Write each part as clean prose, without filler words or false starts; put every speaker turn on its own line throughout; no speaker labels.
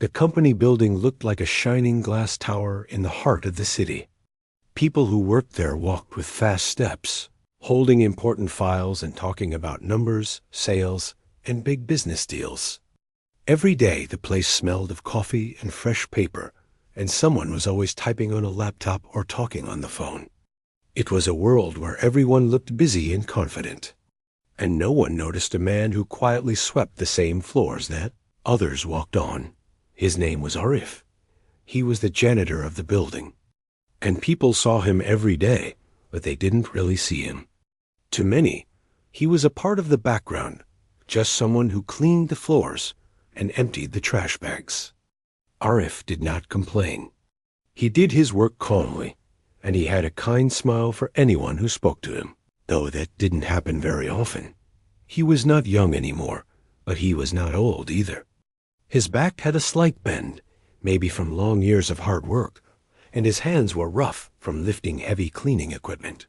The company building looked like a shining glass tower in the heart of the city. People who worked there walked with fast steps, holding important files and talking about numbers, sales, and big business deals. Every day the place smelled of coffee and fresh paper, and someone was always typing on a laptop or talking on the phone. It was a world where everyone looked busy and confident, and no one noticed a man who quietly swept the same floors that others walked on. His name was Arif. He was the janitor of the building, and people saw him every day, but they didn't really see him. To many, he was a part of the background, just someone who cleaned the floors and emptied the trash bags. Arif did not complain. He did his work calmly, and he had a kind smile for anyone who spoke to him, though that didn't happen very often. He was not young anymore, but he was not old either. His back had a slight bend, maybe from long years of hard work, and his hands were rough from lifting heavy cleaning equipment.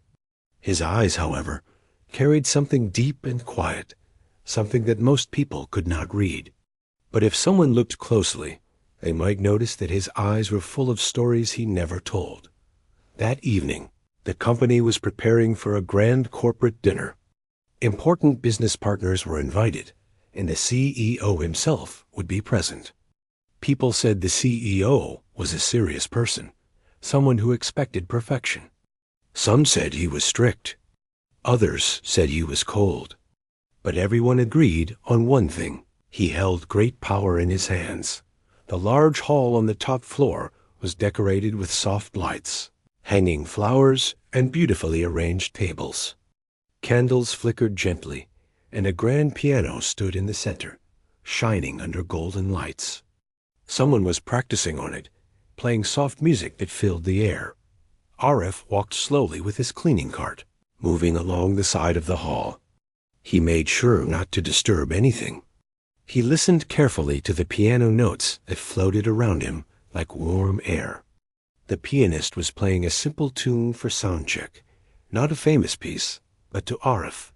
His eyes, however, carried something deep and quiet, something that most people could not read. But if someone looked closely, they might notice that his eyes were full of stories he never told. That evening, the company was preparing for a grand corporate dinner. Important business partners were invited, and the CEO himself would be present. People said the CEO was a serious person, someone who expected perfection. Some said he was strict. Others said he was cold. But everyone agreed on one thing. He held great power in his hands. The large hall on the top floor was decorated with soft lights, hanging flowers and beautifully arranged tables. Candles flickered gently, and a grand piano stood in the center, shining under golden lights. Someone was practicing on it, playing soft music that filled the air. Arif walked slowly with his cleaning cart, moving along the side of the hall. He made sure not to disturb anything. He listened carefully to the piano notes that floated around him like warm air. The pianist was playing a simple tune for sound check, not a famous piece, but to Arif.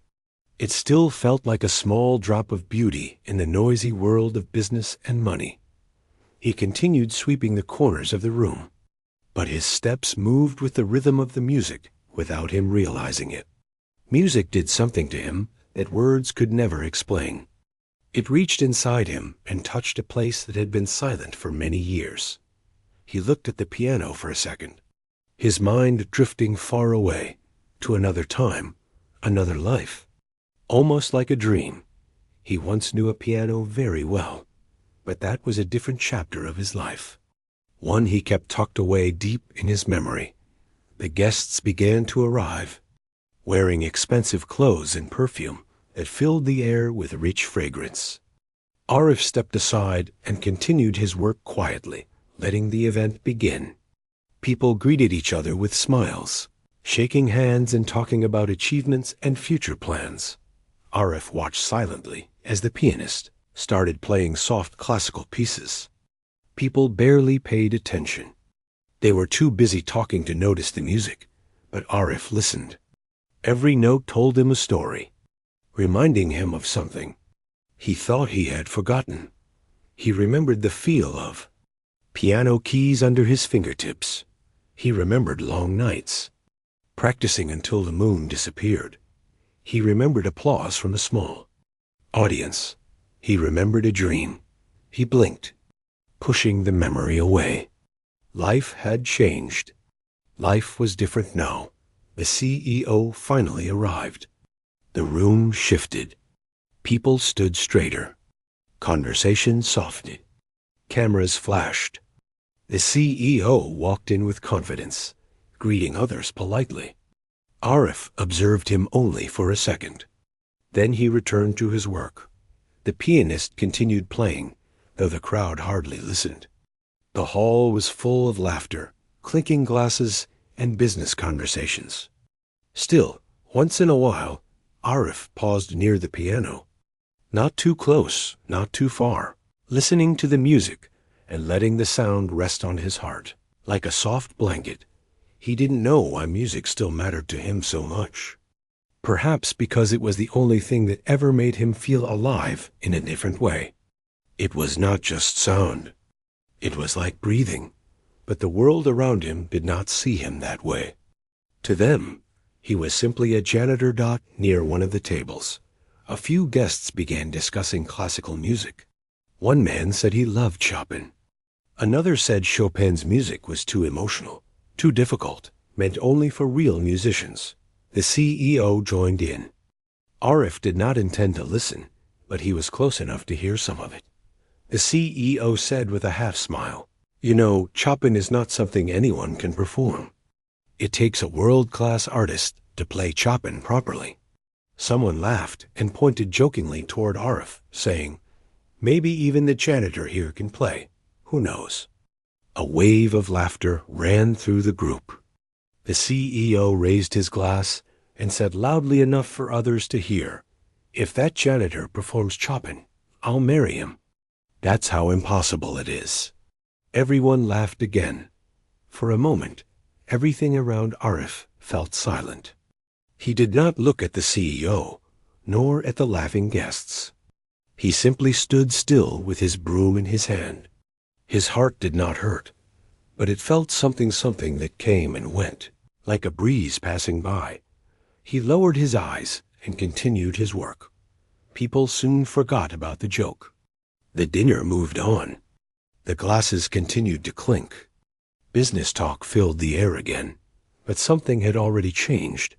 It still felt like a small drop of beauty in the noisy world of business and money. He continued sweeping the corners of the room, but his steps moved with the rhythm of the music without him realizing it. Music did something to him that words could never explain. It reached inside him and touched a place that had been silent for many years. He looked at the piano for a second, his mind drifting far away to another time, another life. Almost like a dream. He once knew a piano very well, but that was a different chapter of his life, one he kept tucked away deep in his memory. The guests began to arrive, wearing expensive clothes and perfume that filled the air with rich fragrance. Arif stepped aside and continued his work quietly, letting the event begin. People greeted each other with smiles, shaking hands and talking about achievements and future plans. Arif watched silently as the pianist started playing soft classical pieces. People barely paid attention. They were too busy talking to notice the music, but Arif listened. Every note told him a story, reminding him of something he thought he had forgotten. He remembered the feel of piano keys under his fingertips. He remembered long nights, practicing until the moon disappeared. He remembered applause from a small audience. He remembered a dream. He blinked, pushing the memory away. Life had changed. Life was different now. The CEO finally arrived. The room shifted. People stood straighter. Conversation softened. Cameras flashed. The CEO walked in with confidence, greeting others politely. Arif observed him only for a second. Then he returned to his work. The pianist continued playing, though the crowd hardly listened. The hall was full of laughter, clinking glasses, and business conversations. Still, once in a while, Arif paused near the piano. Not too close, not too far, listening to the music and letting the sound rest on his heart, like a soft blanket. He didn't know why music still mattered to him so much. Perhaps because it was the only thing that ever made him feel alive in a different way. It was not just sound. It was like breathing, but the world around him did not see him that way. To them, he was simply a janitor dot near one of the tables. A few guests began discussing classical music. One man said he loved Chopin. Another said Chopin's music was too emotional, too difficult, meant only for real musicians. The CEO joined in. Arif did not intend to listen, but he was close enough to hear some of it. The CEO said with a half-smile, "You know, Chopin is not something anyone can perform. It takes a world-class artist to play Chopin properly." Someone laughed and pointed jokingly toward Arif, saying, "Maybe even the janitor here can play. Who knows?" A wave of laughter ran through the group. The CEO raised his glass and said loudly enough for others to hear, "If that janitor performs Chopin, I'll marry him." That's how impossible it is. Everyone laughed again. For a moment, everything around Arif felt silent. He did not look at the CEO, nor at the laughing guests. He simply stood still with his broom in his hand. His heart did not hurt, but it felt something that came and went, like a breeze passing by. He lowered his eyes and continued his work. People soon forgot about the joke. The dinner moved on. The glasses continued to clink. Business talk filled the air again, but something had already changed.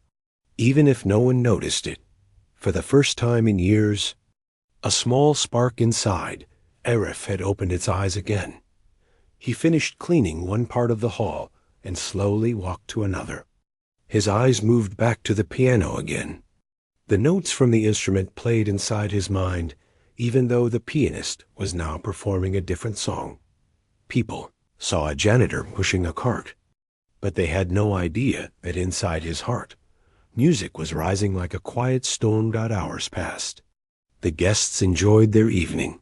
Even if no one noticed it, for the first time in years, a small spark inside Arif had opened its eyes again. He finished cleaning one part of the hall and slowly walked to another. His eyes moved back to the piano again. The notes from the instrument played inside his mind, even though the pianist was now performing a different song. People saw a janitor pushing a cart, but they had no idea that inside his heart, music was rising like a quiet storm. Hours passed. The guests enjoyed their evening.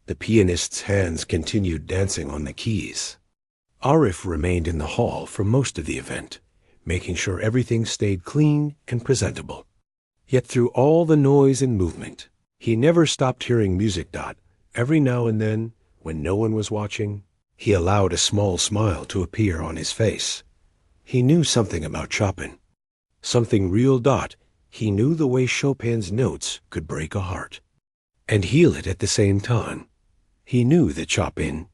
The pianist's hands continued dancing on the keys. Arif remained in the hall for most of the event, making sure everything stayed clean and presentable. Yet through all the noise and movement, he never stopped hearing music. Every now and then, when no one was watching, he allowed a small smile to appear on his face. He knew something about Chopin. Something real. He knew the way Chopin's notes could break a heart and heal it at the same time. He knew that Chopin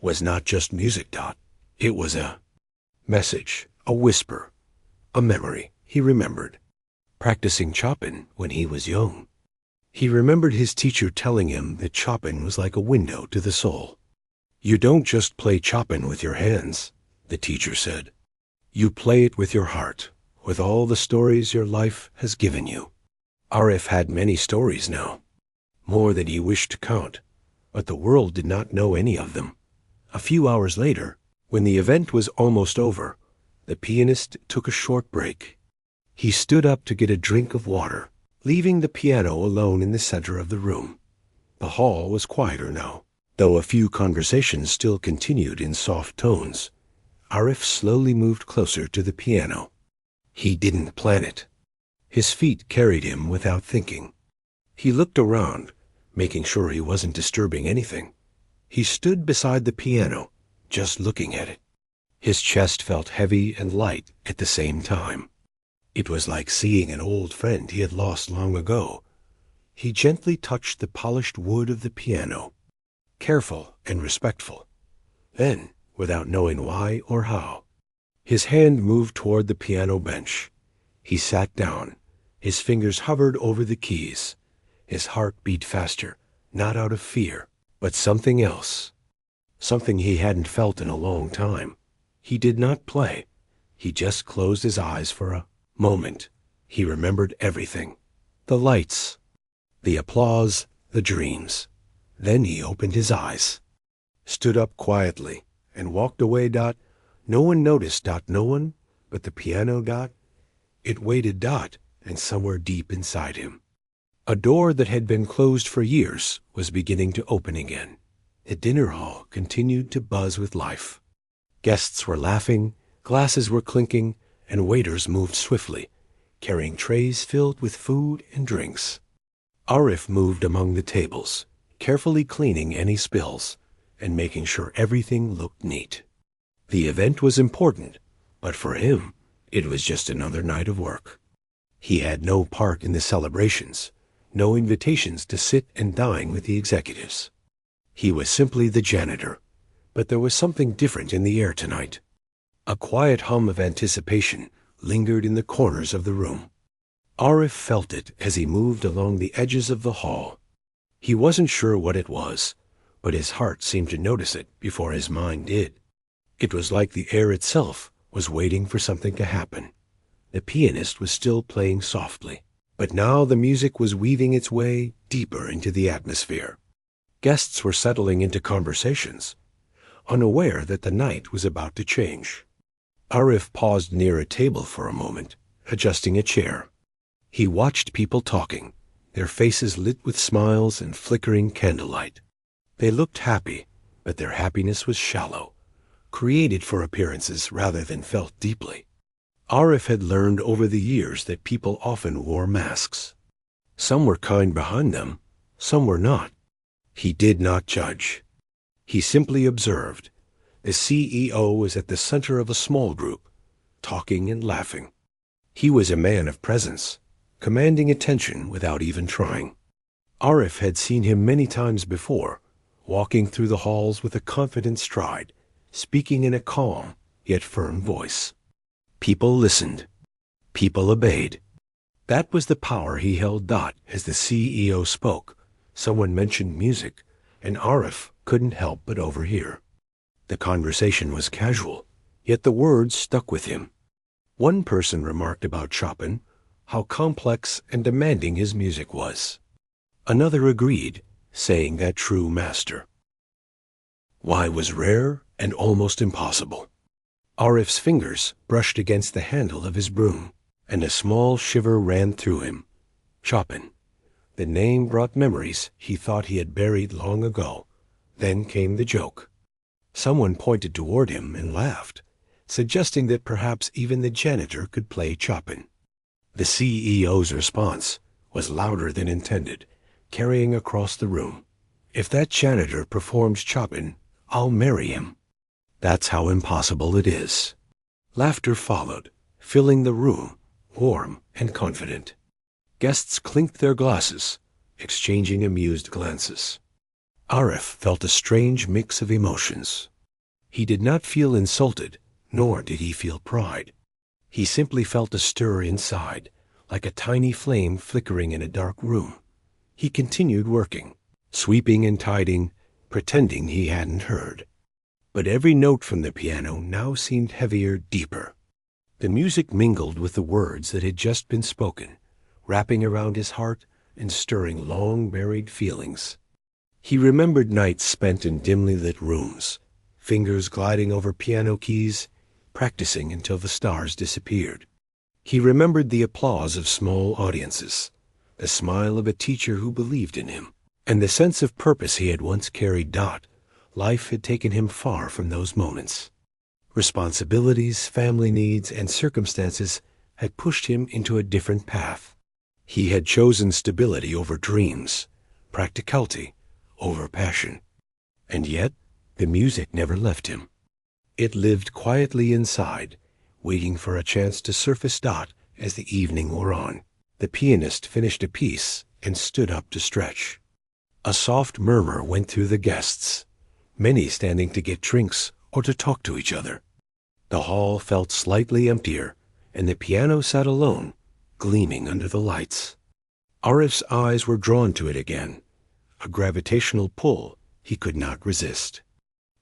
was not just music. It was a message, a whisper, a memory. He remembered practicing Chopin when he was young. He remembered his teacher telling him that Chopin was like a window to the soul. "You don't just play Chopin with your hands," the teacher said. "You play it with your heart, with all the stories your life has given you." Arif had many stories now, more than he wished to count, but the world did not know any of them. A few hours later, when the event was almost over, the pianist took a short break. He stood up to get a drink of water, leaving the piano alone in the center of the room. The hall was quieter now, though a few conversations still continued in soft tones. Arif slowly moved closer to the piano. He didn't plan it. His feet carried him without thinking. He looked around, making sure he wasn't disturbing anything. He stood beside the piano, just looking at it. His chest felt heavy and light at the same time. It was like seeing an old friend he had lost long ago. He gently touched the polished wood of the piano, careful and respectful. Then, without knowing why or how, his hand moved toward the piano bench. He sat down. His fingers hovered over the keys. His heart beat faster, not out of fear, but something else. Something he hadn't felt in a long time. He did not play. He just closed his eyes for a moment. He remembered everything. The lights, the applause, the dreams. Then he opened his eyes, stood up quietly, and walked away. No one noticed. No one but the piano. It waited. And somewhere deep inside him, a door that had been closed for years was beginning to open again. The dinner hall continued to buzz with life. Guests were laughing, glasses were clinking, and waiters moved swiftly, carrying trays filled with food and drinks. Arif moved among the tables, carefully cleaning any spills. and making sure everything looked neat. The event was important, but for him, it was just another night of work. He had no part in the celebrations, no invitations to sit and dine with the executives. He was simply the janitor, but there was something different in the air tonight. A quiet hum of anticipation lingered in the corners of the room. Arif felt it as he moved along the edges of the hall. He wasn't sure what it was, but his heart seemed to notice it before his mind did. It was like the air itself was waiting for something to happen. The pianist was still playing softly, but now the music was weaving its way deeper into the atmosphere. Guests were settling into conversations, unaware that the night was about to change. Arif paused near a table for a moment, adjusting a chair. He watched people talking, their faces lit with smiles and flickering candlelight. They looked happy, but their happiness was shallow, created for appearances rather than felt deeply. Arif had learned over the years that people often wore masks. Some were kind behind them, some were not. He did not judge. He simply observed. The CEO was at the center of a small group, talking and laughing. He was a man of presence, commanding attention without even trying. Arif had seen him many times before, walking through the halls with a confident stride, speaking in a calm yet firm voice. People listened. People obeyed. That was the power he held. As the CEO spoke, someone mentioned music, and Arif couldn't help but overhear. The conversation was casual, yet the words stuck with him. One person remarked about Chopin, how complex and demanding his music was. Another agreed, saying that true master. Why was rare and almost impossible. Arif's fingers brushed against the handle of his broom, and a small shiver ran through him. Chopin. The name brought memories he thought he had buried long ago. Then came the joke. Someone pointed toward him and laughed, suggesting that perhaps even the janitor could play Chopin. The CEO's response was louder than intended, carrying across the room. If that janitor performs Chopin, I'll marry him. That's how impossible it is. Laughter followed, filling the room, warm and confident. Guests clinked their glasses, exchanging amused glances. Arif felt a strange mix of emotions. He did not feel insulted, nor did he feel pride. He simply felt a stir inside, like a tiny flame flickering in a dark room. He continued working, sweeping and tidying, pretending he hadn't heard. But every note from the piano now seemed heavier, deeper. The music mingled with the words that had just been spoken, wrapping around his heart and stirring long-buried feelings. He remembered nights spent in dimly lit rooms, fingers gliding over piano keys, practicing until the stars disappeared. He remembered the applause of small audiences, the smile of a teacher who believed in him, and the sense of purpose he had once carried. Life had taken him far from those moments. Responsibilities, family needs, and circumstances had pushed him into a different path. He had chosen stability over dreams, practicality over passion. And yet, the music never left him. It lived quietly inside, waiting for a chance to surface. As the evening wore on, the pianist finished a piece and stood up to stretch. A soft murmur went through the guests, many standing to get drinks or to talk to each other. The hall felt slightly emptier, and the piano sat alone, gleaming under the lights. Arif's eyes were drawn to it again, a gravitational pull he could not resist.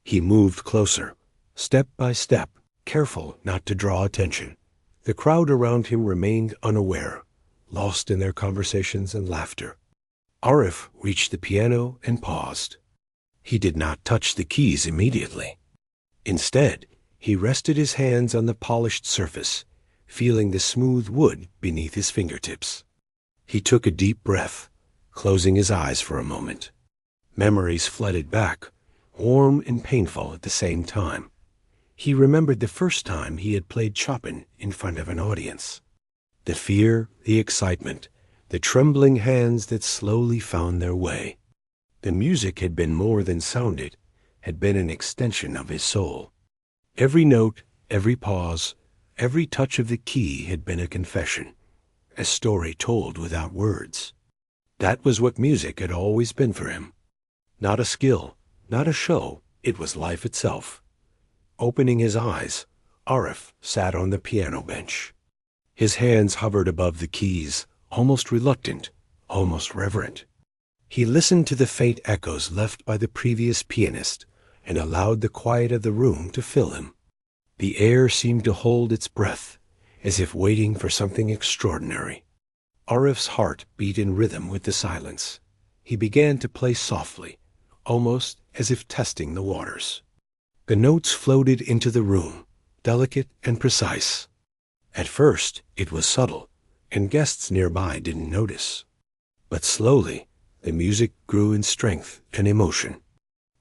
He moved closer, step by step, careful not to draw attention. The crowd around him remained unaware, lost in their conversations and laughter. Arif reached the piano and paused. He did not touch the keys immediately. Instead, he rested his hands on the polished surface, feeling the smooth wood beneath his fingertips. He took a deep breath, closing his eyes for a moment. Memories flooded back, warm and painful at the same time. He remembered the first time he had played Chopin in front of an audience. The fear, the excitement, the trembling hands that slowly found their way. The music had been more than sounded, had been an extension of his soul. Every note, every pause, every touch of the key had been a confession, a story told without words. That was what music had always been for him. Not a skill, not a show, it was life itself. Opening his eyes, Arif sat on the piano bench. His hands hovered above the keys, almost reluctant, almost reverent. He listened to the faint echoes left by the previous pianist and allowed the quiet of the room to fill him. The air seemed to hold its breath, as if waiting for something extraordinary. Arif's heart beat in rhythm with the silence. He began to play softly, almost as if testing the waters. The notes floated into the room, delicate and precise. At first, it was subtle, and guests nearby didn't notice. But slowly, the music grew in strength and emotion.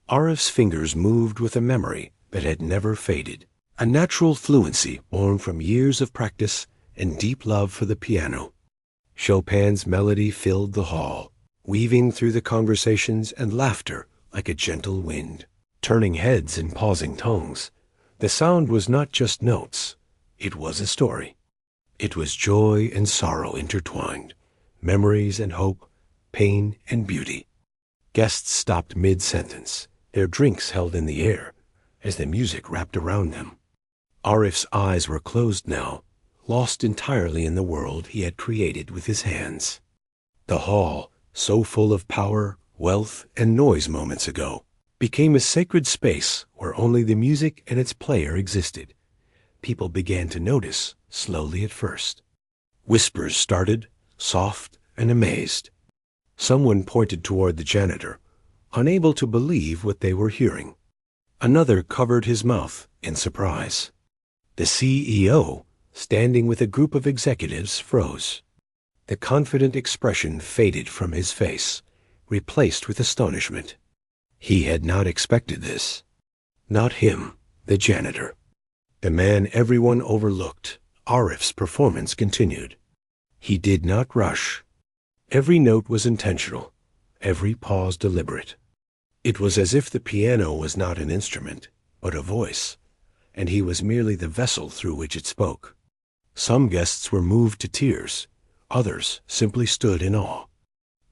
Arif's fingers moved with a memory that had never faded, a natural fluency born from years of practice and deep love for the piano. Chopin's melody filled the hall, weaving through the conversations and laughter like a gentle wind, turning heads and pausing tongues. The sound was not just notes, it was a story. It was joy and sorrow intertwined, memories and hope, pain and beauty. Guests stopped mid-sentence, their drinks held in the air, as the music wrapped around them. Arif's eyes were closed now, lost entirely in the world he had created with his hands. The hall, so full of power, wealth, and noise moments ago, became a sacred space where only the music and its player existed. People began to notice, slowly at first. Whispers started, soft and amazed. Someone pointed toward the janitor, unable to believe what they were hearing. Another covered his mouth in surprise. The CEO, standing with a group of executives, froze. The confident expression faded from his face, replaced with astonishment. He had not expected this. Not him, the janitor. The man everyone overlooked. Arif's performance continued. He did not rush. Every note was intentional, every pause deliberate. It was as if the piano was not an instrument, but a voice, and he was merely the vessel through which it spoke. Some guests were moved to tears, others simply stood in awe,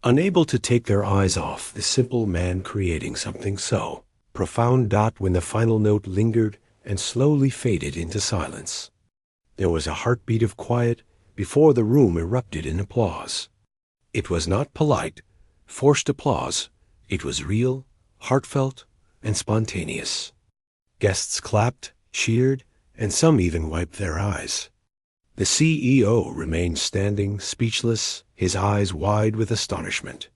unable to take their eyes off the simple man creating something so profound. When the final note lingered and slowly faded into silence, there was a heartbeat of quiet before the room erupted in applause. It was not polite, forced applause. It was real, heartfelt, and spontaneous. Guests clapped, cheered, and some even wiped their eyes. The CEO remained standing, speechless, his eyes wide with astonishment.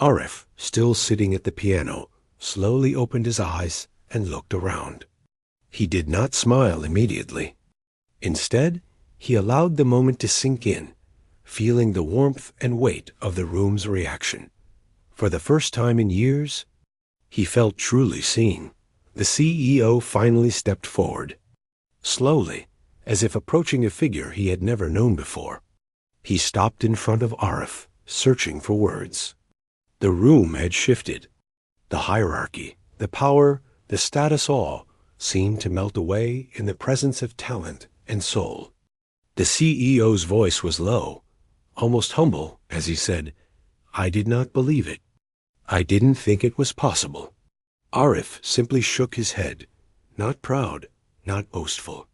Arif, still sitting at the piano, slowly opened his eyes and looked around. He did not smile immediately. Instead, he allowed the moment to sink in, feeling the warmth and weight of the room's reaction. For the first time in years, he felt truly seen. The CEO finally stepped forward. Slowly, as if approaching a figure he had never known before, he stopped in front of Arif, searching for words. The room had shifted. The hierarchy, the power, the status all seemed to melt away in the presence of talent and soul. The CEO's voice was low, almost humble, as he said, "I did not believe it. I didn't think it was possible." Arif simply shook his head, not proud, not boastful.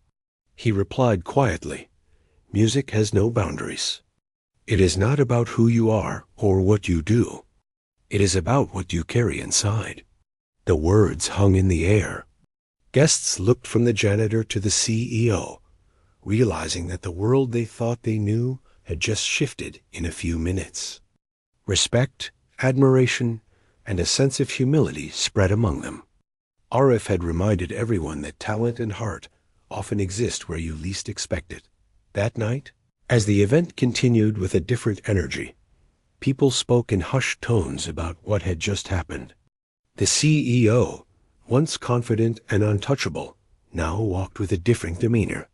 He replied quietly, "Music has no boundaries. It is not about who you are or what you do. It is about what you carry inside." The words hung in the air. Guests looked from the janitor to the CEO, realizing that the world they thought they knew had just shifted in a few minutes. Respect, admiration, and a sense of humility spread among them. Arif had reminded everyone that talent and heart often exist where you least expect it. That night, as the event continued with a different energy, people spoke in hushed tones about what had just happened. The CEO, once confident and untouchable, now walked with a different demeanor.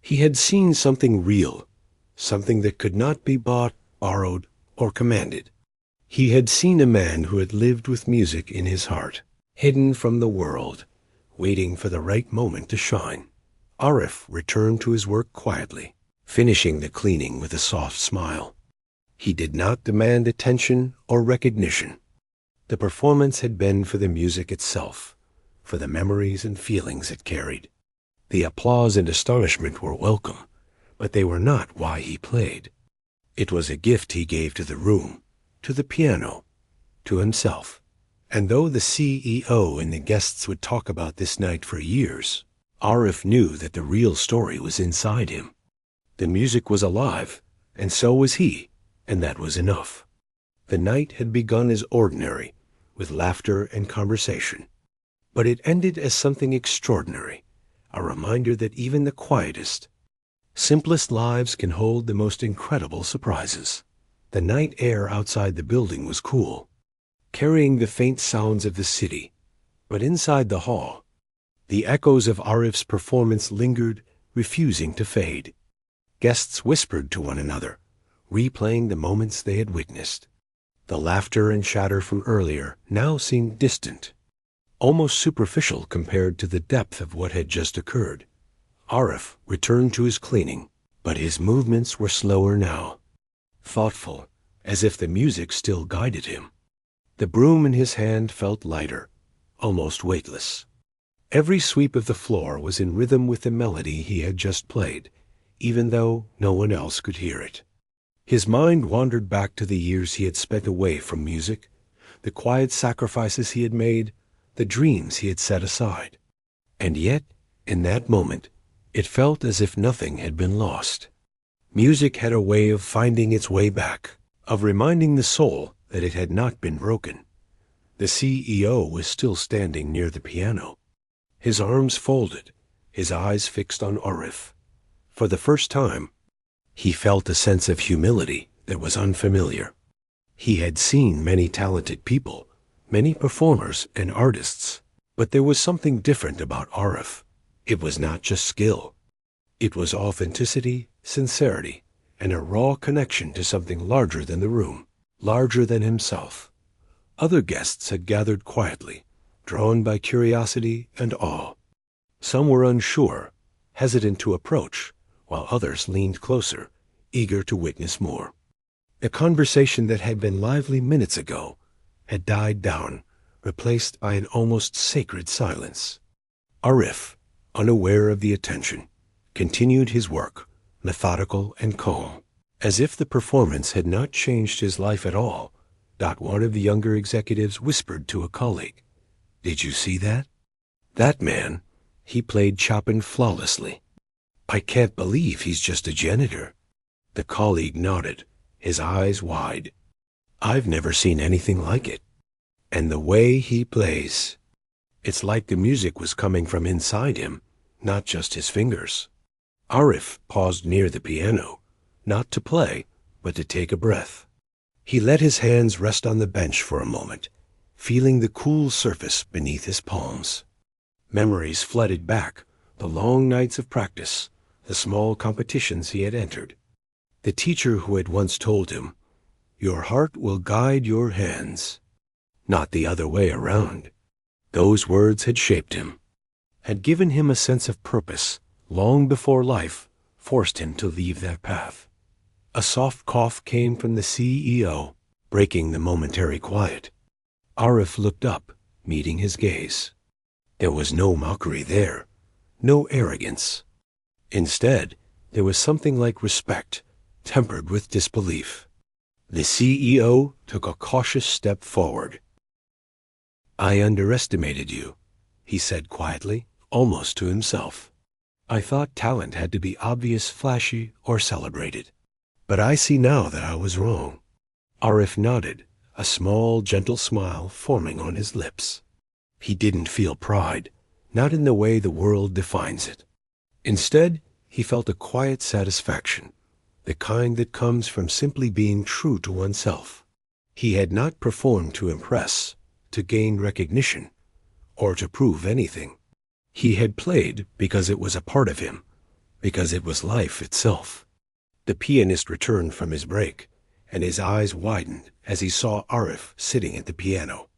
He had seen something real, something that could not be bought, borrowed, or commanded. He had seen a man who had lived with music in his heart, hidden from the world, waiting for the right moment to shine. Arif returned to his work quietly, finishing the cleaning with a soft smile. He did not demand attention or recognition. The performance had been for the music itself, for the memories and feelings it carried. The applause and astonishment were welcome, but they were not why he played. It was a gift he gave to the room, to the piano, to himself. And though the CEO and the guests would talk about this night for years, Arif knew that the real story was inside him. The music was alive, and so was he, and that was enough. The night had begun as ordinary, with laughter and conversation. But it ended as something extraordinary, a reminder that even the quietest, simplest lives can hold the most incredible surprises. The night air outside the building was cool, carrying the faint sounds of the city. But inside the hall, the echoes of Arif's performance lingered, refusing to fade. Guests whispered to one another, replaying the moments they had witnessed. The laughter and chatter from earlier now seemed distant, almost superficial compared to the depth of what had just occurred. Arif returned to his cleaning, but his movements were slower now, thoughtful, as if the music still guided him. The broom in his hand felt lighter, almost weightless. Every sweep of the floor was in rhythm with the melody he had just played, even though no one else could hear it. His mind wandered back to the years he had spent away from music, the quiet sacrifices he had made, the dreams he had set aside. And yet, in that moment, it felt as if nothing had been lost. Music had a way of finding its way back, of reminding the soul that it had not been broken. The CEO was still standing near the piano, his arms folded, his eyes fixed on Arif. For the first time, he felt a sense of humility that was unfamiliar. He had seen many talented people, many performers and artists, but there was something different about Arif. It was not just skill. It was authenticity, sincerity, and a raw connection to something larger than the room, larger than himself. Other guests had gathered quietly, drawn by curiosity and awe. Some were unsure, hesitant to approach, while others leaned closer, eager to witness more. The conversation that had been lively minutes ago had died down, replaced by an almost sacred silence. Arif, unaware of the attention, continued his work, methodical and calm. As if the performance had not changed his life at all, one of the younger executives whispered to a colleague, "Did you see that? That man, he played Chopin flawlessly. I can't believe he's just a janitor." The colleague nodded, his eyes wide. "I've never seen anything like it. And the way he plays, it's like the music was coming from inside him, not just his fingers." Arif paused near the piano, not to play, but to take a breath. He let his hands rest on the bench for a moment, feeling the cool surface beneath his palms. Memories flooded back, the long nights of practice, the small competitions he had entered. The teacher who had once told him, "Your heart will guide your hands," not the other way around. Those words had shaped him, had given him a sense of purpose long before life forced him to leave that path. A soft cough came from the CEO, breaking the momentary quiet. Arif looked up, meeting his gaze. There was no mockery there, no arrogance. Instead, there was something like respect, tempered with disbelief. The CEO took a cautious step forward. "I underestimated you," he said quietly, almost to himself. "I thought talent had to be obvious, flashy, or celebrated. But I see now that I was wrong." Arif nodded, a small, gentle smile forming on his lips. He didn't feel pride, not in the way the world defines it. Instead, he felt a quiet satisfaction, the kind that comes from simply being true to oneself. He had not performed to impress, to gain recognition, or to prove anything. He had played because it was a part of him, because it was life itself. The pianist returned from his break, and his eyes widened as he saw Arif sitting at the piano.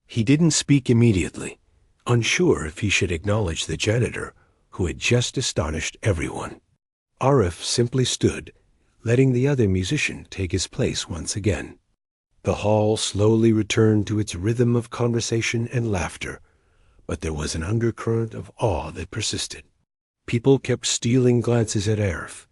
He didn't speak immediately, unsure if he should acknowledge the janitor who had just astonished everyone. Arif simply stood, letting the other musician take his place once again. The hall slowly returned to its rhythm of conversation and laughter, but there was an undercurrent of awe that persisted. People kept stealing glances at Arif,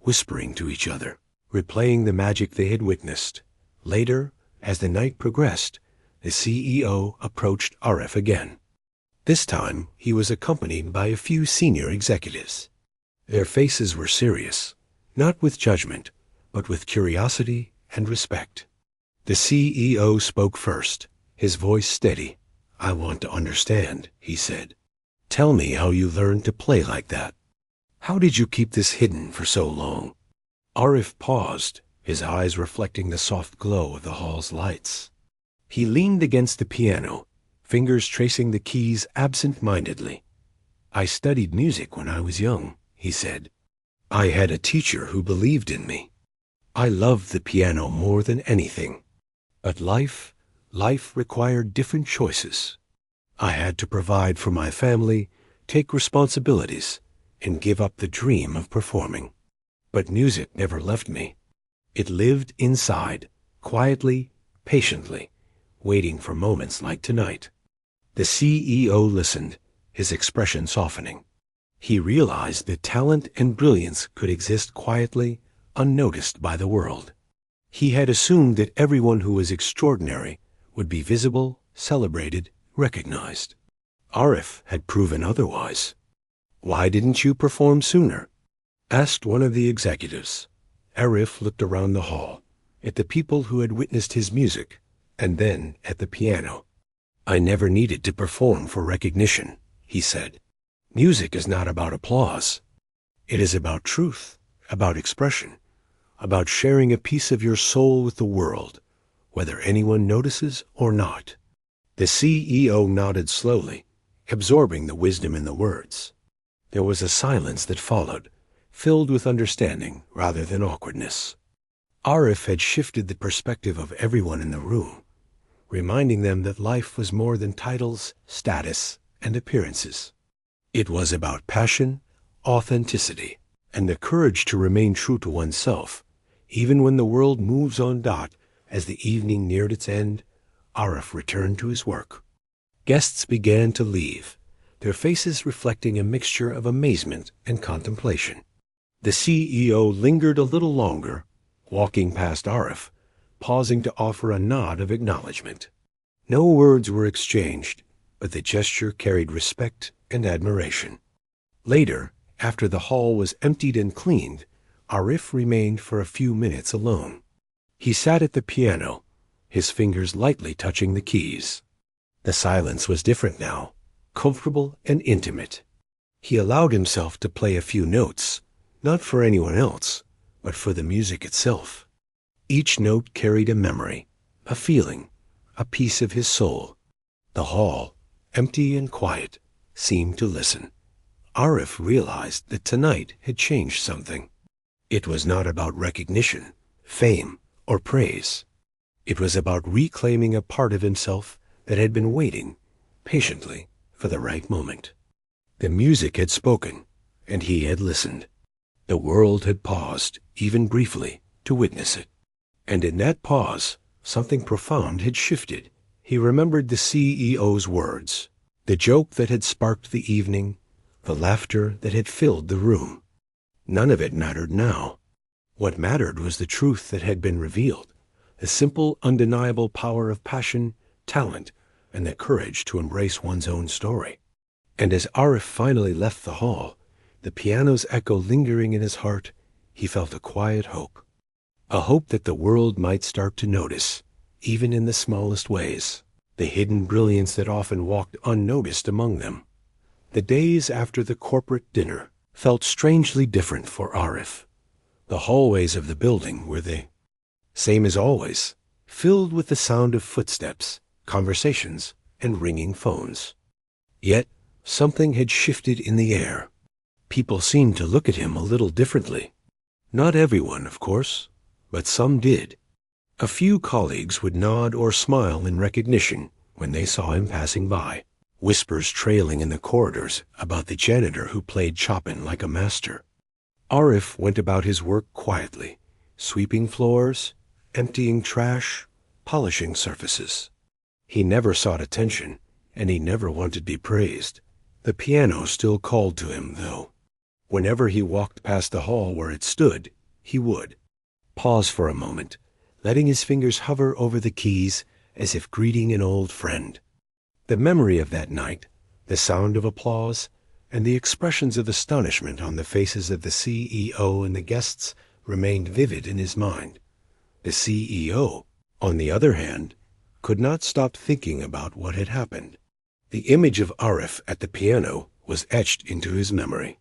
whispering to each other, replaying the magic they had witnessed. Later, as the night progressed, the CEO approached Arif again. This time, he was accompanied by a few senior executives. Their faces were serious, not with judgment, but with curiosity and respect. The CEO spoke first, his voice steady. "I want to understand," he said. "Tell me how you learned to play like that. How did you keep this hidden for so long?" Arif paused, his eyes reflecting the soft glow of the hall's lights. He leaned against the piano, fingers tracing the keys absent-mindedly. "I studied music when I was young," he said. "I had a teacher who believed in me. I loved the piano more than anything. But life required different choices. I had to provide for my family, take responsibilities, and give up the dream of performing. But music never left me. It lived inside, quietly, patiently, waiting for moments like tonight." The CEO listened, his expression softening. He realized that talent and brilliance could exist quietly, unnoticed by the world. He had assumed that everyone who was extraordinary would be visible, celebrated, recognized. Arif had proven otherwise. "Why didn't you perform sooner?" asked one of the executives. Arif looked around the hall, at the people who had witnessed his music, and then at the piano. "I never needed to perform for recognition," he said. "Music is not about applause. It is about truth, about expression, about sharing a piece of your soul with the world, whether anyone notices or not." The CEO nodded slowly, absorbing the wisdom in the words. There was a silence that followed, filled with understanding rather than awkwardness. Arif had shifted the perspective of everyone in the room, reminding them that life was more than titles, status, and appearances. It was about passion, authenticity, and the courage to remain true to oneself, even when the world moves on. As the evening neared its end, Arif returned to his work. Guests began to leave, their faces reflecting a mixture of amazement and contemplation. The CEO lingered a little longer, walking past Arif, pausing to offer a nod of acknowledgement. No words were exchanged, but the gesture carried respect and admiration. Later, after the hall was emptied and cleaned, Arif remained for a few minutes alone. He sat at the piano, his fingers lightly touching the keys. The silence was different now, comfortable and intimate. He allowed himself to play a few notes, not for anyone else, but for the music itself. Each note carried a memory, a feeling, a piece of his soul. The hall, empty and quiet, seemed to listen. Arif realized that tonight had changed something. It was not about recognition, fame, or praise. It was about reclaiming a part of himself that had been waiting, patiently, for the right moment. The music had spoken, and he had listened. The world had paused, even briefly, to witness it. And in that pause, something profound had shifted. He remembered the CEO's words, the joke that had sparked the evening, the laughter that had filled the room. None of it mattered now. What mattered was the truth that had been revealed, the simple, undeniable power of passion, talent, and the courage to embrace one's own story. And as Arif finally left the hall, the piano's echo lingering in his heart, he felt a quiet hope. A hope that the world might start to notice, even in the smallest ways, the hidden brilliance that often walked unnoticed among them. The days after the corporate dinner felt strangely different for Arif. The hallways of the building were the same as always, filled with the sound of footsteps, conversations, and ringing phones. Yet, something had shifted in the air. People seemed to look at him a little differently. Not everyone, of course, but some did. A few colleagues would nod or smile in recognition when they saw him passing by, whispers trailing in the corridors about the janitor who played Chopin like a master. Arif went about his work quietly, sweeping floors, emptying trash, polishing surfaces. He never sought attention, and he never wanted to be praised. The piano still called to him, though. Whenever he walked past the hall where it stood, he would pause for a moment, letting his fingers hover over the keys as if greeting an old friend. The memory of that night, the sound of applause, and the expressions of astonishment on the faces of the CEO and the guests remained vivid in his mind. The CEO, on the other hand, could not stop thinking about what had happened. The image of Arif at the piano was etched into his memory.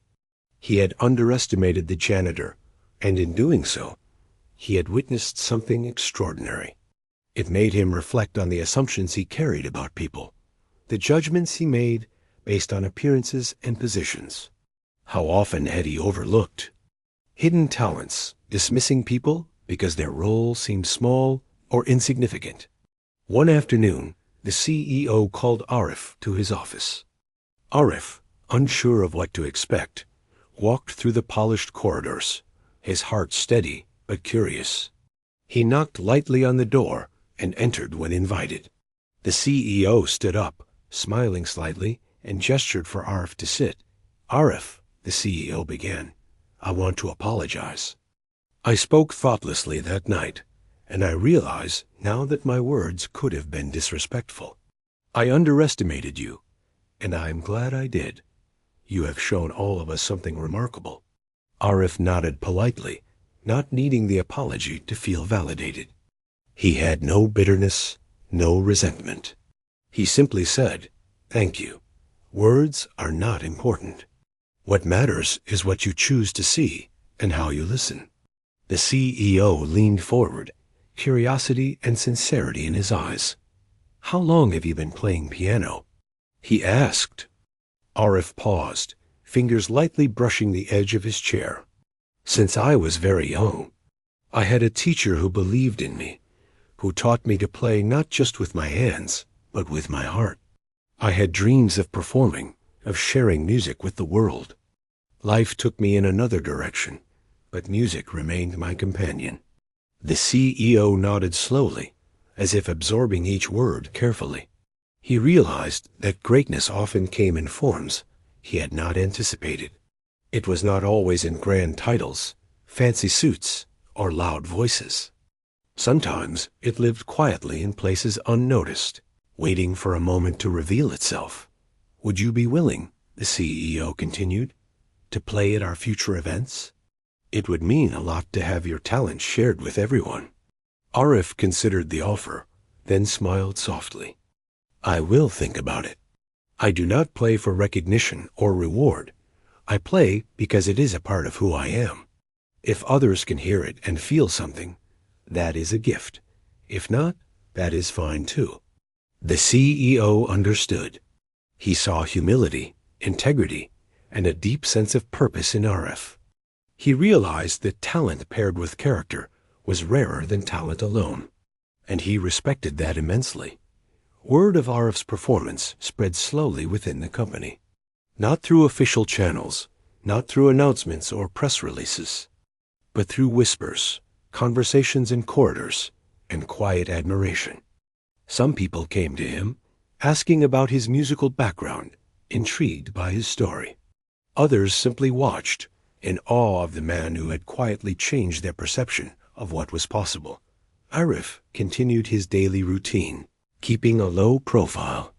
He had underestimated the janitor, and in doing so, he had witnessed something extraordinary. It made him reflect on the assumptions he carried about people, the judgments he made based on appearances and positions. How often had he overlooked hidden talents, dismissing people because their role seemed small or insignificant? One afternoon, the CEO called Arif to his office. Arif, unsure of what to expect, walked through the polished corridors, his heart steady but curious. He knocked lightly on the door and entered when invited. The CEO stood up, smiling slightly, and gestured for Arif to sit. "Arif," the CEO began, "I want to apologize. I spoke thoughtlessly that night, and I realize now that my words could have been disrespectful. I underestimated you, and I am glad I did. You have shown all of us something remarkable." Arif nodded politely, not needing the apology to feel validated. He had no bitterness, no resentment. He simply said, "Thank you. Words are not important. What matters is what you choose to see and how you listen." The CEO leaned forward, curiosity and sincerity in his eyes. "How long have you been playing piano?" he asked. Arif paused, fingers lightly brushing the edge of his chair. "Since I was very young. I had a teacher who believed in me, who taught me to play not just with my hands, but with my heart. I had dreams of performing, of sharing music with the world. Life took me in another direction, but music remained my companion." The CEO nodded slowly, as if absorbing each word carefully. He realized that greatness often came in forms he had not anticipated. It was not always in grand titles, fancy suits, or loud voices. Sometimes it lived quietly in places unnoticed, waiting for a moment to reveal itself. "Would you be willing," the CEO continued, "to play at our future events? It would mean a lot to have your talent shared with everyone." Arif considered the offer, then smiled softly. "I will think about it. I do not play for recognition or reward. I play because it is a part of who I am. If others can hear it and feel something, that is a gift. If not, that is fine too." The CEO understood. He saw humility, integrity, and a deep sense of purpose in Arif. He realized that talent paired with character was rarer than talent alone, and he respected that immensely. Word of Arif's performance spread slowly within the company. Not through official channels, not through announcements or press releases, but through whispers, conversations in corridors, and quiet admiration. Some people came to him, asking about his musical background, intrigued by his story. Others simply watched, in awe of the man who had quietly changed their perception of what was possible. Arif continued his daily routine, keeping a low profile.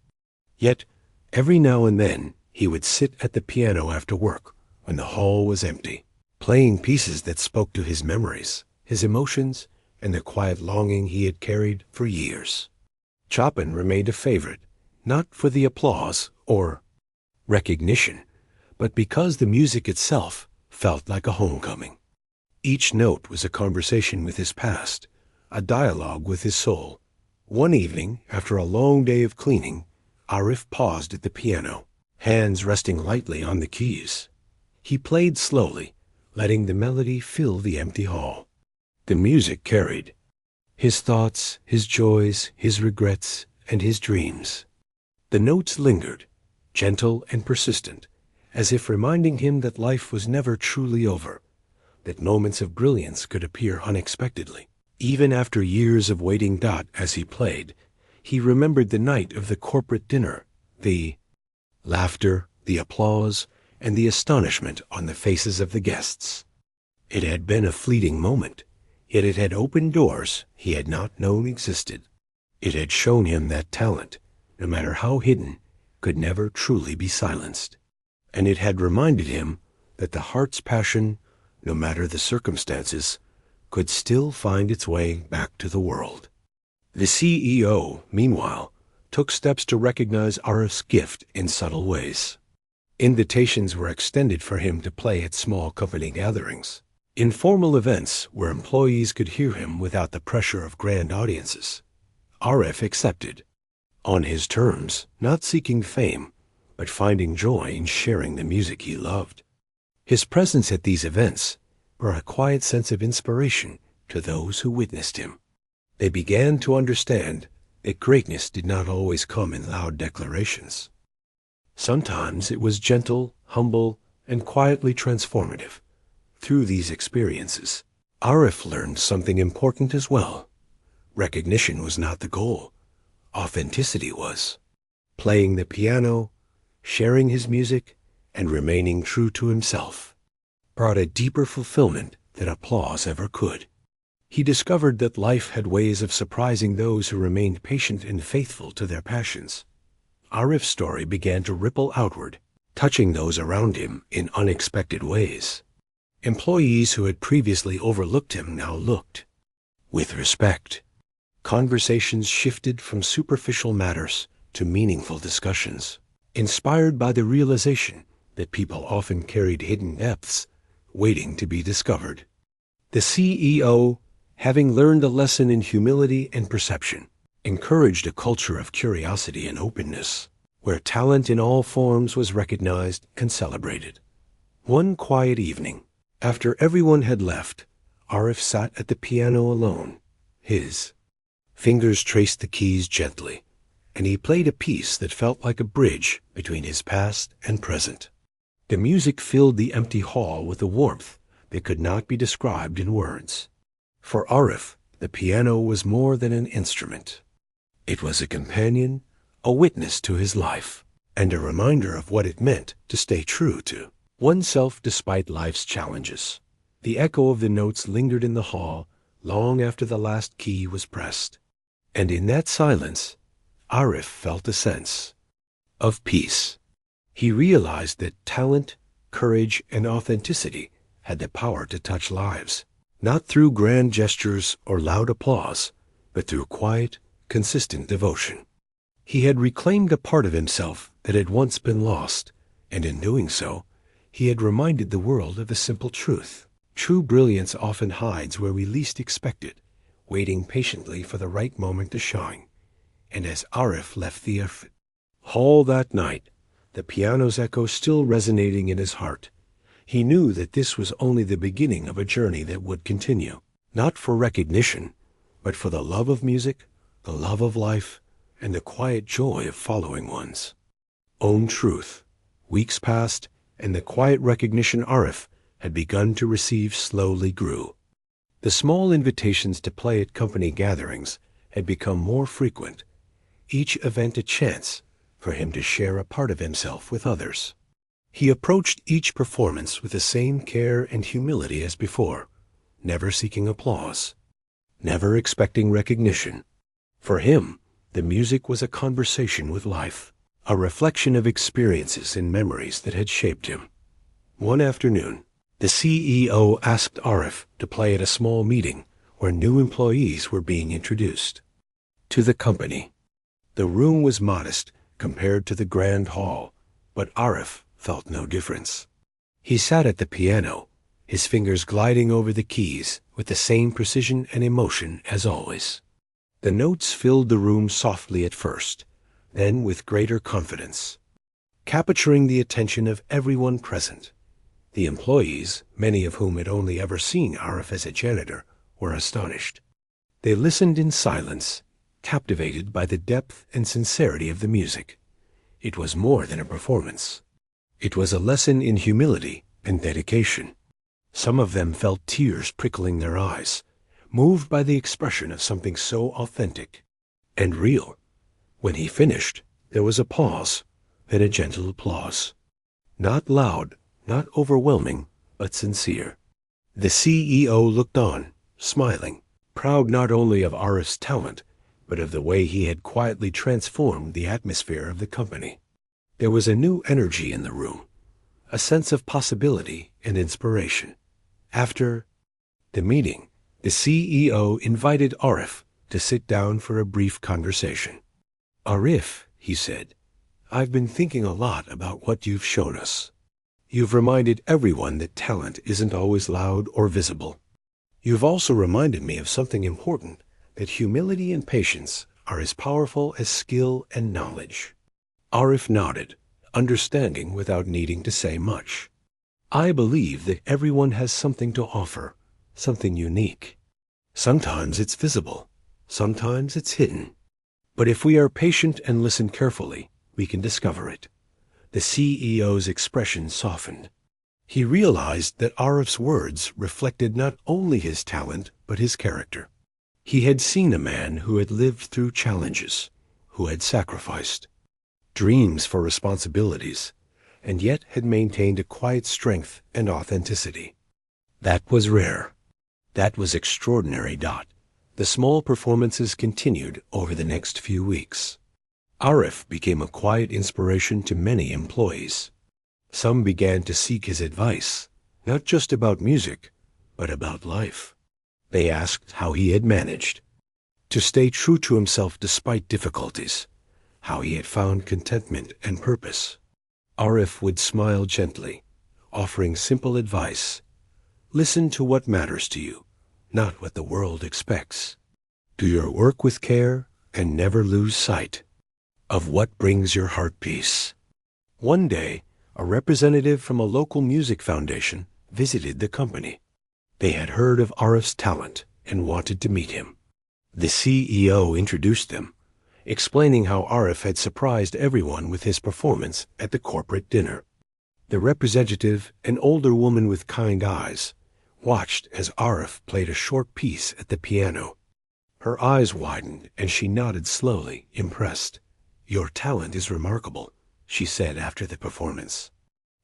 Yet, every now and then, he would sit at the piano after work, when the hall was empty, playing pieces that spoke to his memories, his emotions, and the quiet longing he had carried for years. Chopin remained a favorite, not for the applause or recognition, but because the music itself felt like a homecoming. Each note was a conversation with his past, a dialogue with his soul. One evening, after a long day of cleaning, Arif paused at the piano, hands resting lightly on the keys. He played slowly, letting the melody fill the empty hall. The music carried. His thoughts, his joys, his regrets, and his dreams. The notes lingered, gentle and persistent, as if reminding him that life was never truly over, that moments of brilliance could appear unexpectedly. Even after years of waiting, as he played, he remembered the night of the corporate dinner, the laughter, the applause, and the astonishment on the faces of the guests. It had been a fleeting moment, yet it had opened doors he had not known existed. It had shown him that talent, no matter how hidden, could never truly be silenced. And it had reminded him that the heart's passion, no matter the circumstances, could still find its way back to the world. The CEO, meanwhile, took steps to recognize Arif's gift in subtle ways. Invitations were extended for him to play at small company gatherings, informal events where employees could hear him without the pressure of grand audiences. Arif accepted, on his terms, not seeking fame, but finding joy in sharing the music he loved. His presence at these events brought a quiet sense of inspiration to those who witnessed him. They began to understand that greatness did not always come in loud declarations. Sometimes it was gentle, humble, and quietly transformative. Through these experiences, Arif learned something important as well. Recognition was not the goal. Authenticity was. Playing the piano, sharing his music, and remaining true to himself brought a deeper fulfillment than applause ever could. He discovered that life had ways of surprising those who remained patient and faithful to their passions. Arif's story began to ripple outward, touching those around him in unexpected ways. Employees who had previously overlooked him now looked with respect. Conversations shifted from superficial matters to meaningful discussions, inspired by the realization that people often carried hidden depths waiting to be discovered. The CEO, having learned a lesson in humility and perception, encouraged a culture of curiosity and openness, where talent in all forms was recognized and celebrated. One quiet evening, after everyone had left, Arif sat at the piano alone. His fingers traced the keys gently, and he played a piece that felt like a bridge between his past and present. The music filled the empty hall with a warmth that could not be described in words. For Arif, the piano was more than an instrument. It was a companion, a witness to his life, and a reminder of what it meant to stay true to oneself despite life's challenges. The echo of the notes lingered in the hall long after the last key was pressed. And in that silence, Arif felt a sense of peace. He realized that talent, courage, and authenticity had the power to touch lives, not through grand gestures or loud applause, but through quiet, consistent devotion. He had reclaimed a part of himself that had once been lost, and in doing so, he had reminded the world of a simple truth. True brilliance often hides where we least expect it, waiting patiently for the right moment to shine. And as Arif left the hall that night, the piano's echo still resonating in his heart, he knew that this was only the beginning of a journey that would continue, not for recognition, but for the love of music, the love of life, and the quiet joy of following one's own truth. Weeks passed, and the quiet recognition Arif had begun to receive slowly grew. The small invitations to play at company gatherings had become more frequent, each event a chance for him to share a part of himself with others. He approached each performance with the same care and humility as before, never seeking applause, never expecting recognition. For him, the music was a conversation with life, a reflection of experiences and memories that had shaped him. One afternoon, the CEO asked Arif to play at a small meeting where new employees were being introduced to the company. The room was modest compared to the grand hall, but Arif felt no difference. He sat at the piano, his fingers gliding over the keys with the same precision and emotion as always. The notes filled the room softly at first, then with greater confidence, capturing the attention of everyone present. The employees, many of whom had only ever seen Arif as a janitor, were astonished. They listened in silence, captivated by the depth and sincerity of the music. It was more than a performance. It was a lesson in humility and dedication. Some of them felt tears prickling their eyes, moved by the expression of something so authentic and real. When he finished, there was a pause, then a gentle applause. Not loud, not overwhelming, but sincere. The CEO looked on, smiling, proud not only of Arif's talent, but of the way he had quietly transformed the atmosphere of the company. There was a new energy in the room, a sense of possibility and inspiration. After the meeting, the CEO invited Arif to sit down for a brief conversation. "Arif," he said, "I've been thinking a lot about what you've shown us. You've reminded everyone that talent isn't always loud or visible. You've also reminded me of something important, that humility and patience are as powerful as skill and knowledge." Arif nodded, understanding without needing to say much. "I believe that everyone has something to offer, something unique. Sometimes it's visible, sometimes it's hidden. But if we are patient and listen carefully, we can discover it." The CEO's expression softened. He realized that Arif's words reflected not only his talent, but his character. He had seen a man who had lived through challenges, who had sacrificed dreams for responsibilities, and yet had maintained a quiet strength and authenticity. That was rare. That was extraordinary. The small performances continued over the next few weeks. Arif became a quiet inspiration to many employees. Some began to seek his advice, not just about music, but about life. They asked how he had managed to stay true to himself despite difficulties, how he had found contentment and purpose. Arif would smile gently, offering simple advice. "Listen to what matters to you, not what the world expects. Do your work with care and never lose sight of what brings your heart peace." One day, a representative from a local music foundation visited the company. They had heard of Arif's talent and wanted to meet him. The CEO introduced them, explaining how Arif had surprised everyone with his performance at the corporate dinner. The representative, an older woman with kind eyes, watched as Arif played a short piece at the piano. Her eyes widened and she nodded slowly, impressed. "Your talent is remarkable," she said after the performance.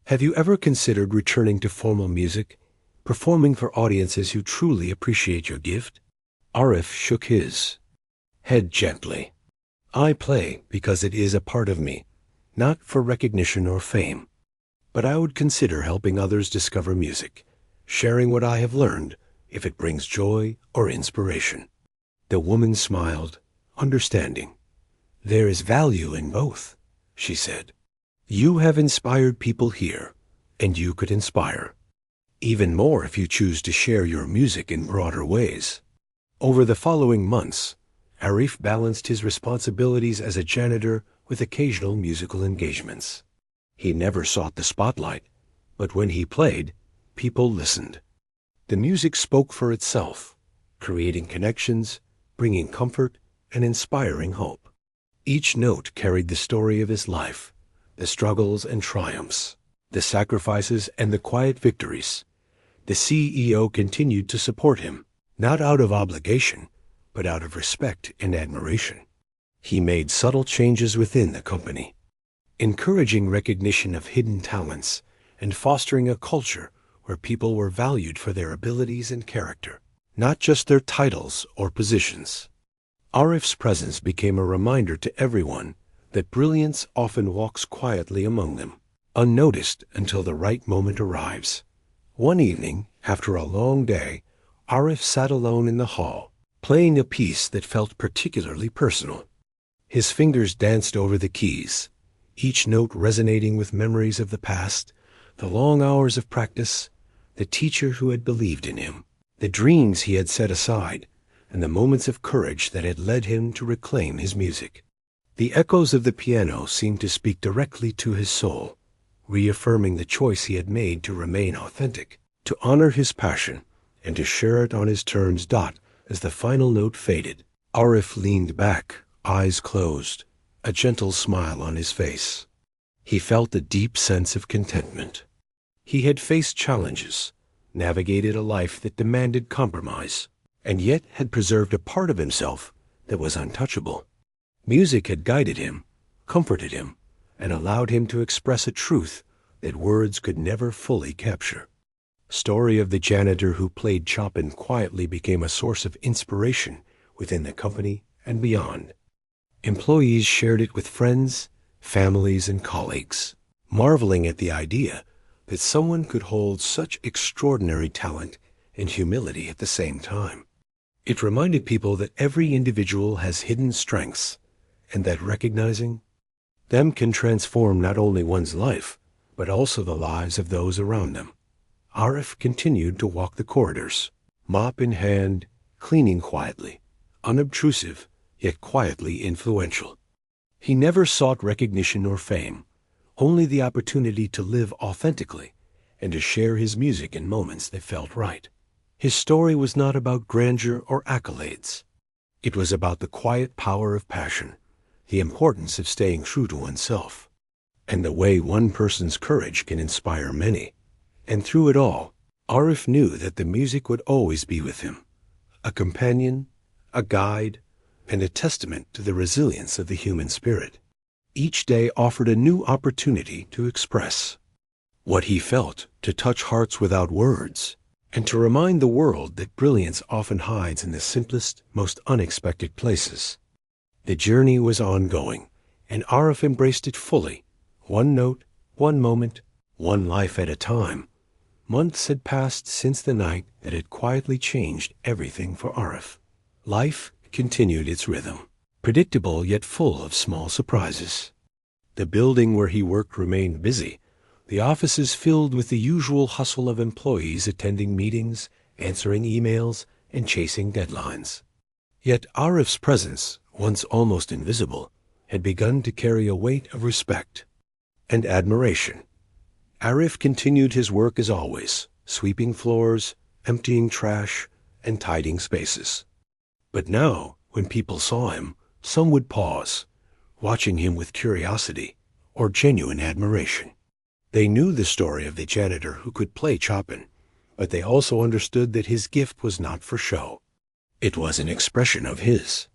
"Have you ever considered returning to formal music, performing for audiences who truly appreciate your gift?" Arif shook his head gently. "I play because it is a part of me, not for recognition or fame. But I would consider helping others discover music, sharing what I have learned, if it brings joy or inspiration." The woman smiled, understanding. "There is value in both," she said. "You have inspired people here, and you could inspire even more if you choose to share your music in broader ways." Over the following months, Arif balanced his responsibilities as a janitor with occasional musical engagements. He never sought the spotlight, but when he played, people listened. The music spoke for itself, creating connections, bringing comfort, and inspiring hope. Each note carried the story of his life, the struggles and triumphs, the sacrifices and the quiet victories. The CEO continued to support him, not out of obligation, but out of respect and admiration. He made subtle changes within the company, encouraging recognition of hidden talents and fostering a culture where people were valued for their abilities and character, not just their titles or positions. Arif's presence became a reminder to everyone that brilliance often walks quietly among them, unnoticed until the right moment arrives. One evening, after a long day, Arif sat alone in the hall, playing a piece that felt particularly personal. His fingers danced over the keys, each note resonating with memories of the past, the long hours of practice, the teacher who had believed in him, the dreams he had set aside, and the moments of courage that had led him to reclaim his music. The echoes of the piano seemed to speak directly to his soul, reaffirming the choice he had made to remain authentic, to honor his passion, and to share it on his terms. As the final note faded, Arif leaned back, eyes closed, a gentle smile on his face. He felt a deep sense of contentment. He had faced challenges, navigated a life that demanded compromise, and yet had preserved a part of himself that was untouchable. Music had guided him, comforted him, and allowed him to express a truth that words could never fully capture. Story of the janitor who played Chopin quietly became a source of inspiration within the company and beyond. Employees shared it with friends, families, and colleagues, marveling at the idea that someone could hold such extraordinary talent and humility at the same time. It reminded people that every individual has hidden strengths, and that recognizing them can transform not only one's life, but also the lives of those around them. Arif continued to walk the corridors, mop in hand, cleaning quietly, unobtrusive, yet quietly influential. He never sought recognition or fame, only the opportunity to live authentically and to share his music in moments that felt right. His story was not about grandeur or accolades. It was about the quiet power of passion, the importance of staying true to oneself, and the way one person's courage can inspire many. And through it all, Arif knew that the music would always be with him, a companion, a guide, and a testament to the resilience of the human spirit. Each day offered a new opportunity to express what he felt, to touch hearts without words, and to remind the world that brilliance often hides in the simplest, most unexpected places. The journey was ongoing, and Arif embraced it fully, one note, one moment, one life at a time. Months had passed since the night that had quietly changed everything for Arif. Life continued its rhythm, predictable yet full of small surprises. The building where he worked remained busy, the offices filled with the usual hustle of employees attending meetings, answering emails, and chasing deadlines. Yet Arif's presence, once almost invisible, had begun to carry a weight of respect and admiration. Arif continued his work as always, sweeping floors, emptying trash, and tidying spaces. But now, when people saw him, some would pause, watching him with curiosity or genuine admiration. They knew the story of the janitor who could play Chopin, but they also understood that his gift was not for show. It was an expression of his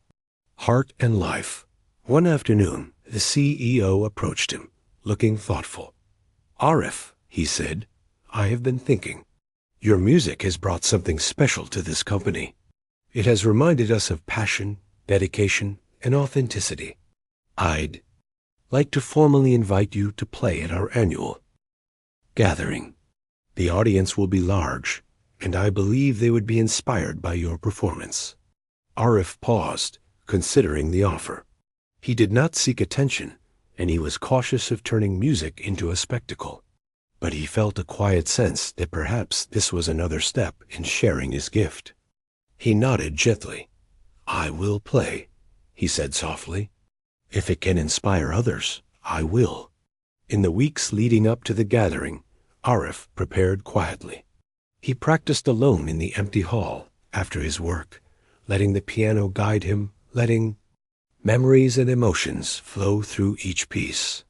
heart and life. One afternoon, the CEO approached him, looking thoughtful. "Arif," he said, "I have been thinking. Your music has brought something special to this company. It has reminded us of passion, dedication, and authenticity. I'd like to formally invite you to play at our annual gathering. The audience will be large, and I believe they would be inspired by your performance." Arif paused, considering the offer. He did not seek attention, and he was cautious of turning music into a spectacle. But he felt a quiet sense that perhaps this was another step in sharing his gift. He nodded gently. "I will play," he said softly. "If it can inspire others, I will." In the weeks leading up to the gathering, Arif prepared quietly. He practiced alone in the empty hall after his work, letting the piano guide him, letting memories and emotions flow through each piece.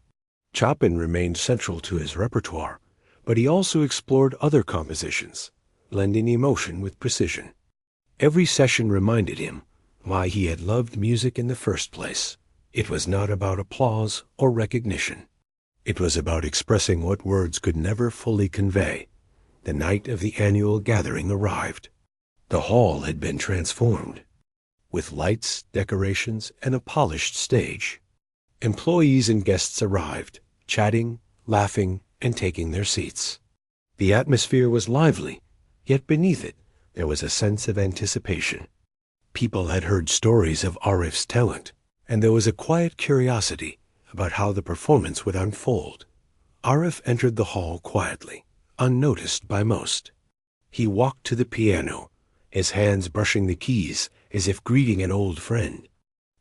Chopin remained central to his repertoire, but he also explored other compositions, blending emotion with precision. Every session reminded him why he had loved music in the first place. It was not about applause or recognition. It was about expressing what words could never fully convey. The night of the annual gathering arrived. The hall had been transformed, with lights, decorations, and a polished stage. Employees and guests arrived, chatting, laughing, and taking their seats. The atmosphere was lively, yet beneath it there was a sense of anticipation. People had heard stories of Arif's talent, and there was a quiet curiosity about how the performance would unfold. Arif entered the hall quietly, unnoticed by most. He walked to the piano, his hands brushing the keys as if greeting an old friend.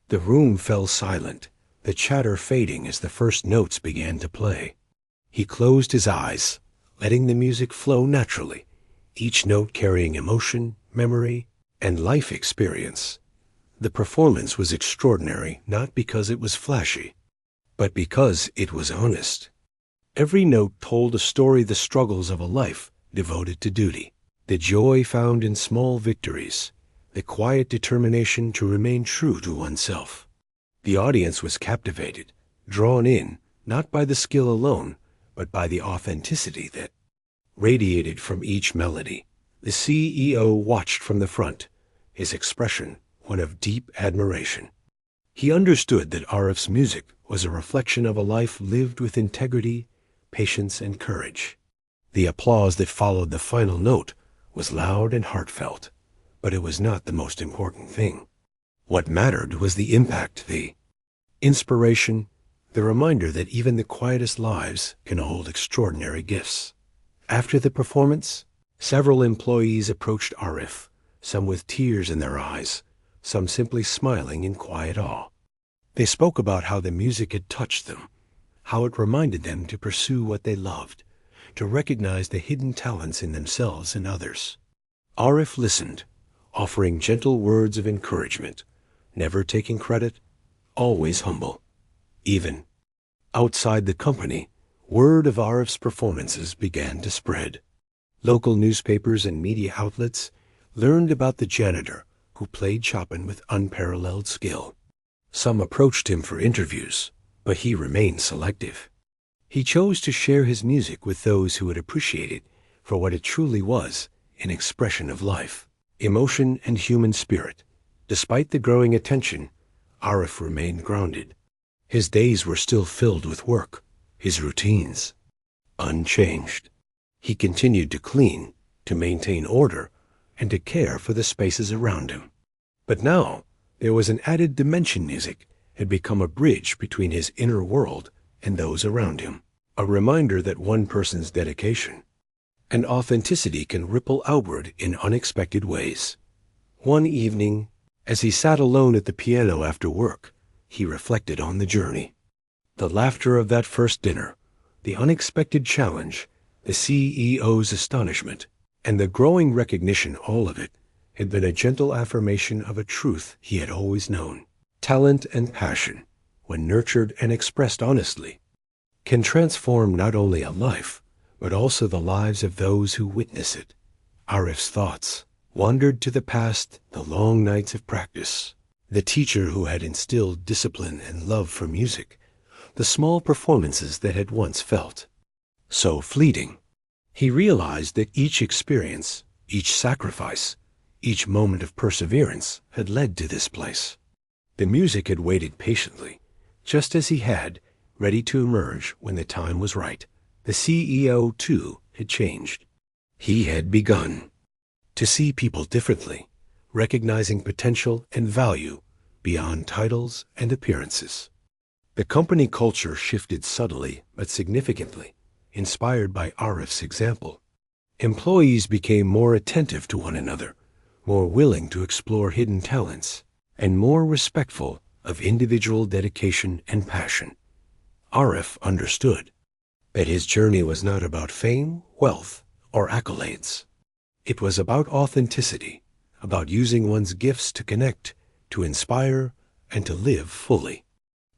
The room fell silent, the chatter fading as the first notes began to play. He closed his eyes, letting the music flow naturally, each note carrying emotion, memory, and life experience. The performance was extraordinary not because it was flashy, but because it was honest. Every note told a story, the struggles of a life devoted to duty, the joy found in small victories, the quiet determination to remain true to oneself. The audience was captivated, drawn in, not by the skill alone, but by the authenticity that radiated from each melody. The CEO watched from the front, his expression one of deep admiration. He understood that Arif's music was a reflection of a life lived with integrity, patience, and courage. The applause that followed the final note was loud and heartfelt, but it was not the most important thing. What mattered was the impact, the inspiration, the reminder that even the quietest lives can hold extraordinary gifts. After the performance, several employees approached Arif, some with tears in their eyes, some simply smiling in quiet awe. They spoke about how the music had touched them, how it reminded them to pursue what they loved, to recognize the hidden talents in themselves and others. Arif listened, offering gentle words of encouragement, never taking credit, always humble. Even outside the company, word of Arif's performances began to spread. Local newspapers and media outlets learned about the janitor who played Chopin with unparalleled skill. Some approached him for interviews, but he remained selective. He chose to share his music with those who would appreciate it for what it truly was, an expression of life, emotion, and human spirit. Despite the growing attention, Arif remained grounded. His days were still filled with work, his routines unchanged. He continued to clean, to maintain order, and to care for the spaces around him. But now, there was an added dimension. Music had become a bridge between his inner world and those around him, a reminder that one person's dedication and authenticity can ripple outward in unexpected ways. One evening, as he sat alone at the piano after work, he reflected on the journey. The laughter of that first dinner, the unexpected challenge, the CEO's astonishment, and the growing recognition, all of it had been a gentle affirmation of a truth he had always known. Talent and passion, when nurtured and expressed honestly, can transform not only a life, but also the lives of those who witness it. Arif's thoughts wandered to the past, the long nights of practice, the teacher who had instilled discipline and love for music, the small performances that had once felt so fleeting. He realized that each experience, each sacrifice, each moment of perseverance had led to this place. The music had waited patiently, just as he had, ready to emerge when the time was right. The CEO, too, had changed. He had begun to see people differently, recognizing potential and value beyond titles and appearances. The company culture shifted subtly but significantly, inspired by Arif's example. Employees became more attentive to one another, more willing to explore hidden talents, and more respectful of individual dedication and passion. Arif understood that his journey was not about fame, wealth, or accolades. It was about authenticity, about using one's gifts to connect, to inspire, and to live fully.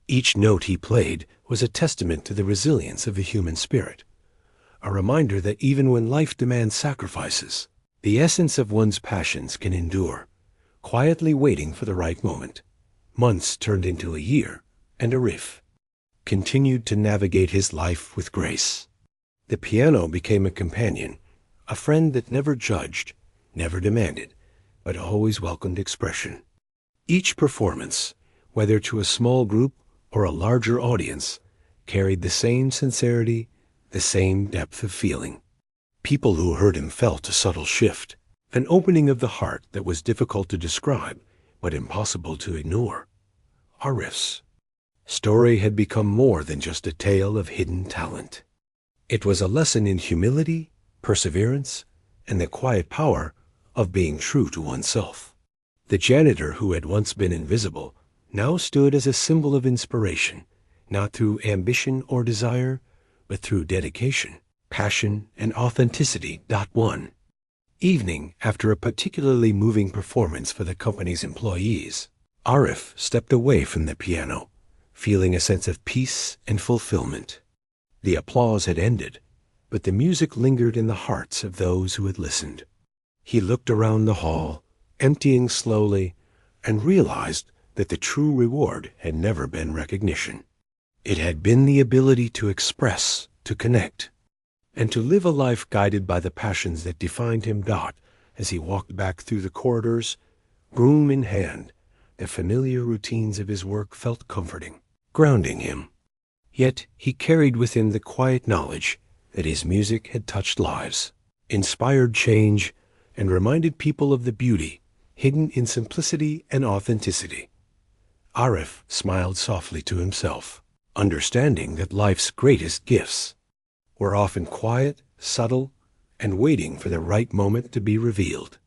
Each note he played was a testament to the resilience of the human spirit, a reminder that even when life demands sacrifices, the essence of one's passions can endure, quietly waiting for the right moment. Months turned into a year, and Arif continued to navigate his life with grace. The piano became a companion, a friend that never judged, never demanded, but always welcomed expression. Each performance, whether to a small group or a larger audience, carried the same sincerity, the same depth of feeling. People who heard him felt a subtle shift, an opening of the heart that was difficult to describe, but impossible to ignore. Arif's story had become more than just a tale of hidden talent. It was a lesson in humility, perseverance, and the quiet power of being true to oneself. The janitor who had once been invisible now stood as a symbol of inspiration, not through ambition or desire, but through dedication, passion, and authenticity. One evening, after a particularly moving performance for the company's employees, Arif stepped away from the piano, feeling a sense of peace and fulfillment. The applause had ended, but the music lingered in the hearts of those who had listened. He looked around the hall, emptying slowly, and realized that the true reward had never been recognition. It had been the ability to express, to connect, and to live a life guided by the passions that defined him. As he walked back through the corridors, broom in hand, the familiar routines of his work felt comforting, grounding him. Yet he carried within the quiet knowledge that his music had touched lives, inspired change, and reminded people of the beauty hidden in simplicity and authenticity. Arif smiled softly to himself, understanding that life's greatest gifts were often quiet, subtle, and waiting for the right moment to be revealed.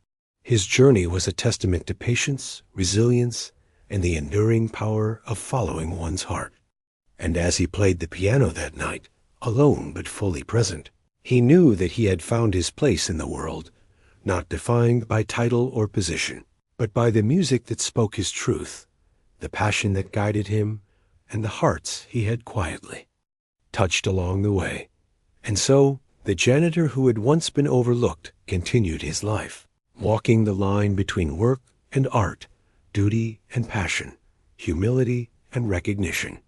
His journey was a testament to patience, resilience, and the enduring power of following one's heart. And as he played the piano that night, alone but fully present, he knew that he had found his place in the world, not defined by title or position, but by the music that spoke his truth, the passion that guided him, and the hearts he had quietly touched along the way. And so, the janitor who had once been overlooked continued his life, walking the line between work and art, duty and passion, humility and recognition.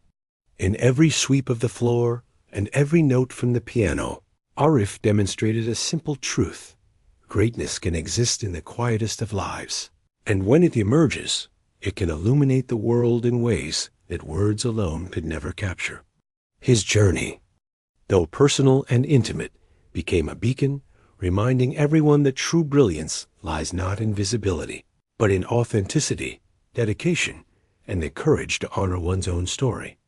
In every sweep of the floor and every note from the piano, Arif demonstrated a simple truth. Greatness can exist in the quietest of lives, and when it emerges, it can illuminate the world in ways that words alone could never capture. His journey, though personal and intimate, became a beacon, reminding everyone that true brilliance lies not in visibility, but in authenticity, dedication, and the courage to honor one's own story.